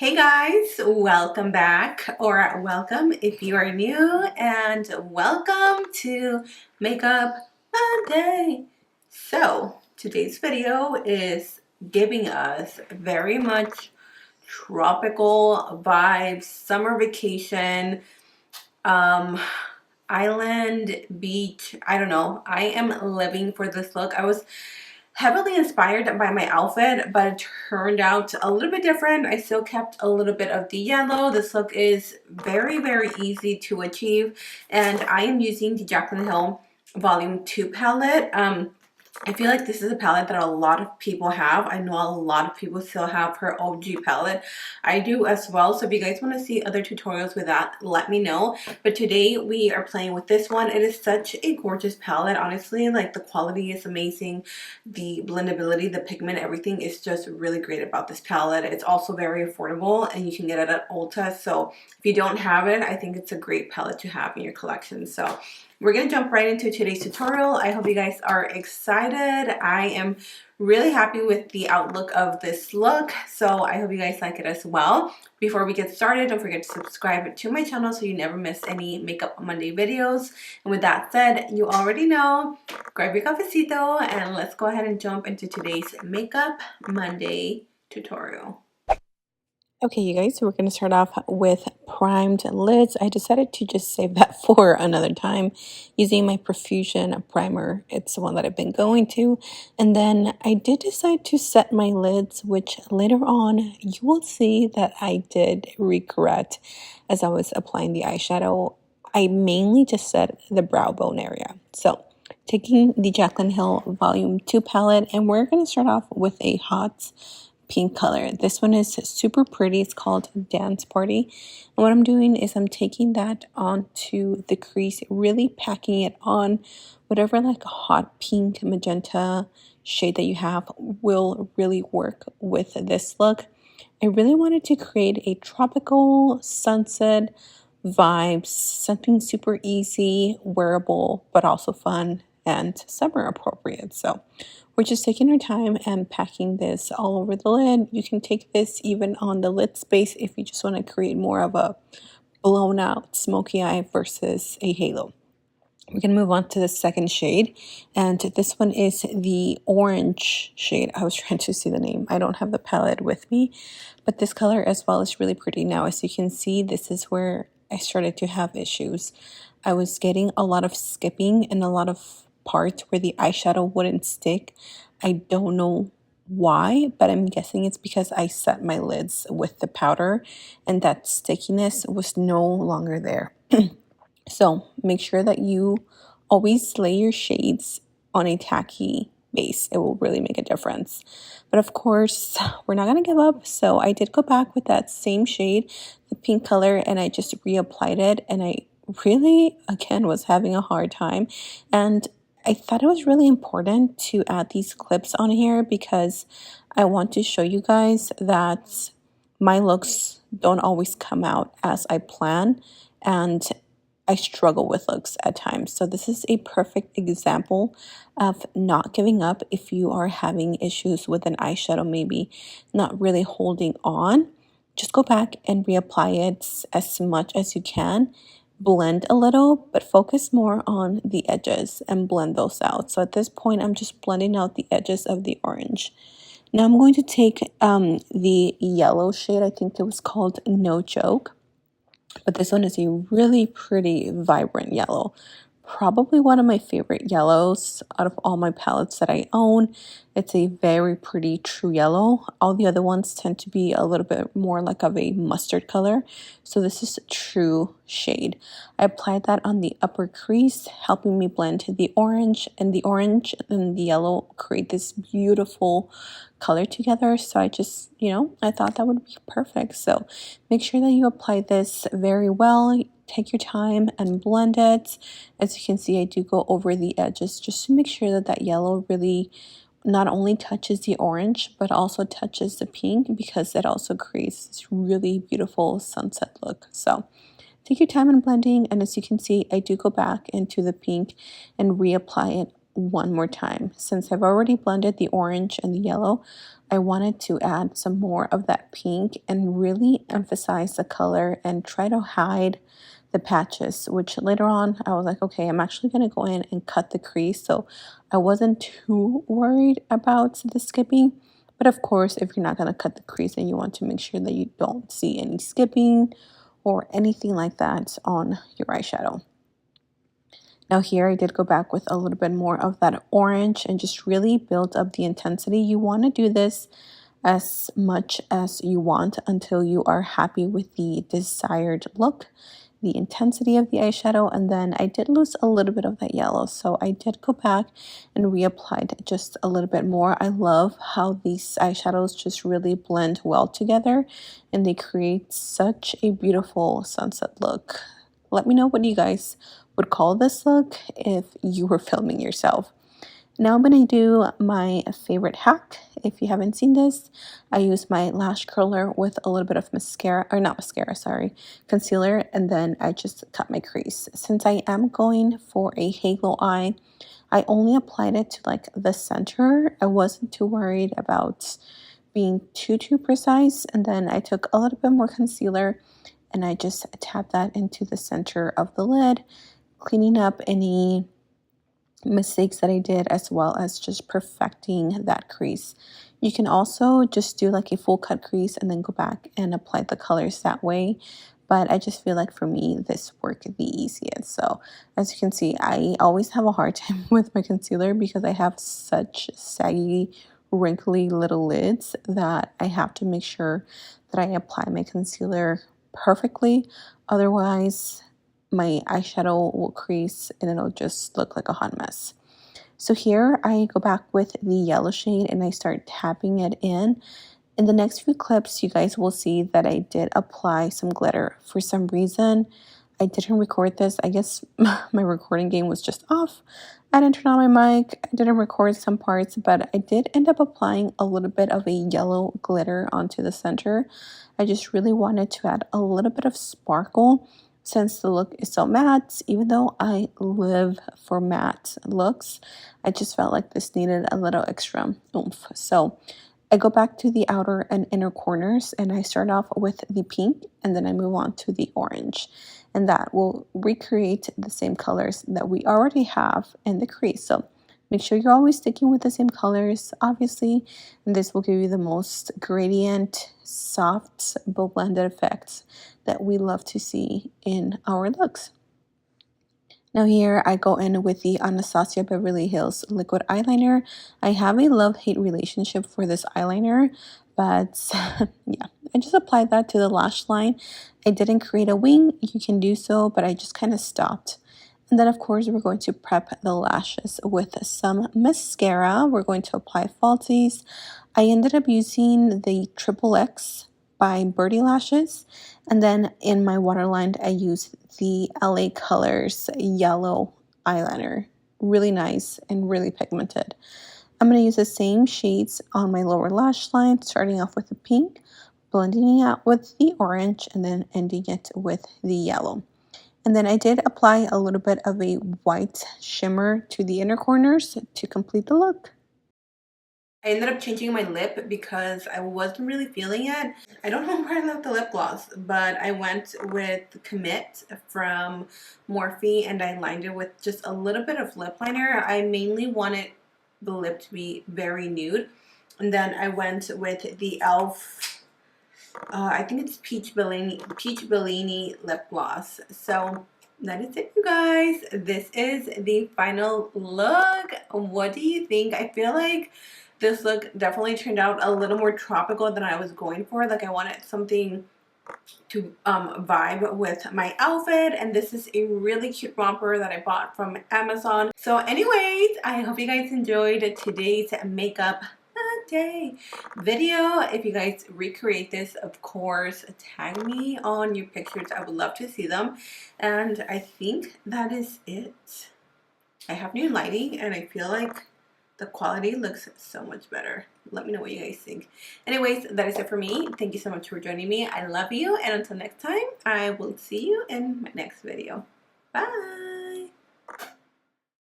Hey guys, welcome back, or welcome if you are new, and welcome to Makeup Monday. So today's video is giving us very much tropical vibes, summer vacation, island, beach. I don't know. I am living for this look. I was heavily inspired by my outfit, but it turned out a little bit different. I still kept a little bit of the yellow. This look is very easy to achieve, and I am using the Jaclyn Hill Volume 2 palette. I feel like this is a palette that a lot of people have. I know a lot of people still have her OG palette. I do as well. So if you guys want to see other tutorials with that, let me know. But today we are playing with this one. It is such a gorgeous palette. Honestly, like the quality is amazing. The blendability, the pigment, everything is just really great about this palette. It's also very affordable and you can get it at Ulta. So if you don't have it, I think it's a great palette to have in your collection. So we're going to jump right into today's tutorial. I hope you guys are excited. I am really happy with the outlook of this look, so I hope you guys like it as well. Before we get started, don't forget to subscribe to my channel so you never miss any Makeup Monday videos. And with that said, you already know, grab your cafecito and let's go ahead and jump into today's Makeup Monday tutorial. Okay, you guys, so we're going to start off with primed lids. I decided to just save that for another time using my Profusion primer. It's the one that I've been going to. And then I did decide to set my lids, which later on you will see that I did regret as I was applying the eyeshadow. I mainly just set the brow bone area. So taking the Jaclyn Hill Volume 2 palette, and we're going to start off with a hot pink color. This one is super pretty. It's called Dance Party. And what I'm doing is I'm taking that onto the crease, really packing it on. Whatever like hot pink magenta shade that you have will really work with this look. I really wanted to create a tropical sunset vibes, something super easy, wearable, but also fun and summer appropriate. So we're just taking our time and packing this all over the lid. You can take this even on the lid space if you just want to create more of a blown out smoky eye versus a halo. We're going to move on to the second shade, and this one is the orange shade. I was trying to see the name. I don't have the palette with me, but this color as well is really pretty. Now, as you can see, this is where I started to have issues. I was getting a lot of skipping and a lot of parts where the eyeshadow wouldn't stick. I don't know why, but I'm guessing it's because I set my lids with the powder and that stickiness was no longer there. So make sure that you always lay your shades on a tacky base. It will really make a difference. But of course, we're not going to give up. So I did go back with that same shade, the pink color, and I just reapplied it. And I really, again, was having a hard time. And I thought it was really important to add these clips on here because I want to show you guys that my looks don't always come out as I plan, and I struggle with looks at times. So this is a perfect example of not giving up if you are having issues with an eyeshadow, maybe not really holding on. Just go back and reapply it as much as you can. Blend a little, but focus more on the edges and blend those out. So at this point, I'm just blending out the edges of the orange. Now I'm going to take the yellow shade. I think it was called No Joke. But this one is a really pretty, vibrant yellow. Probably one of my favorite yellows out of all my palettes that I own. It's a very pretty true yellow. All the other ones tend to be a little bit more like of a mustard color. So this is a true shade. I applied that on the upper crease, helping me blend the orange. And the orange and the yellow create this beautiful color together. So I just, I thought that would be perfect. So make sure that you apply this very well. Take your time and blend it. As you can see, I do go over the edges just to make sure that that yellow really not only touches the orange, but also touches the pink, because it also creates this really beautiful sunset look. So take your time in blending, and as you can see, I do go back into the pink and reapply it one more time. Since I've already blended the orange and the yellow, I wanted to add some more of that pink and really emphasize the color and try to hide the patches, which later on I was like, okay, I'm actually going to go in and cut the crease. So I wasn't too worried about the skipping. But of course, if you're not going to cut the crease, then you want to make sure that you don't see any skipping or anything like that on your eyeshadow. Now here I did go back with a little bit more of that orange and just really build up the intensity. You want to do this as much as you want until you are happy with the desired look, the intensity of the eyeshadow. And then I did lose a little bit of that yellow, so I did go back and reapplied just a little bit more. I love how these eyeshadows just really blend well together and they create such a beautiful sunset look. Let me know what you guys would call this look if you were filming yourself. Now I'm going to do my favorite hack. If you haven't seen this, I use my lash curler with a little bit of mascara, or not mascara, sorry, concealer, and then I just cut my crease. Since I am going for a halo eye, I only applied it to like the center. I wasn't too worried about being too precise, and then I took a little bit more concealer and I just tapped that into the center of the lid, cleaning up any mistakes that I did, as well as just perfecting that crease. You can also just do like a full cut crease and then go back and apply the colors that way. But I just feel like for me, this worked the easiest. So as you can see, I always have a hard time with my concealer because I have such saggy, wrinkly little lids that I have to make sure that I apply my concealer perfectly. Otherwise, my eyeshadow will crease and it'll just look like a hot mess. So here I go back with the yellow shade and I start tapping it in. In the next few clips, you guys will see that I did apply some glitter. For some reason, I didn't record this. I guess my recording game was just off. I didn't turn on my mic. I didn't record some parts, but I did end up applying a little bit of a yellow glitter onto the center. I just really wanted to add a little bit of sparkle since the look is so matte. Even though I live for matte looks, I just felt like this needed a little extra oomph. So I go back to the outer and inner corners and I start off with the pink and then I move on to the orange. And that will recreate the same colors that we already have in the crease. So make sure you're always sticking with the same colors, obviously, and this will give you the most gradient, soft, blended effects that we love to see in our looks. Now here I go in with the Anastasia Beverly Hills liquid eyeliner. I have a love-hate relationship for this eyeliner, but yeah, I just applied that to the lash line. I didn't create a wing. You can do so, but I just kind of stopped. And then of course we're going to prep the lashes with some mascara. We're going to apply falsies. I ended up using the Triple X by Birdie Lashes. And then in my waterline, I used the LA Colors yellow eyeliner. Really nice and really pigmented. I'm going to use the same shades on my lower lash line, starting off with the pink, blending it out with the orange, and then ending it with the yellow. And then I did apply a little bit of a white shimmer to the inner corners to complete the look. I ended up changing my lip because I wasn't really feeling it. I don't know where I left the lip gloss, but I went with Commit from Morphe and I lined it with just a little bit of lip liner. I mainly wanted the lip to be very nude. And then I went with the e.l.f. I think it's Peach Bellini lip gloss. So that is it, you guys. This is the final look. What do you think? I feel like this look definitely turned out a little more tropical than I was going for. Like I wanted something to vibe with my outfit, and this is a really cute romper that I bought from Amazon. So anyways, I hope you guys enjoyed today's makeup day video. If you guys recreate this, of course tag me on your pictures. I would love to see them. And I think that is it. I have new lighting and I feel like the quality looks so much better. Let me know what you guys think. Anyways, that is it for me. Thank you so much for joining me. I love you, and until next time, I will see you in my next video. Bye.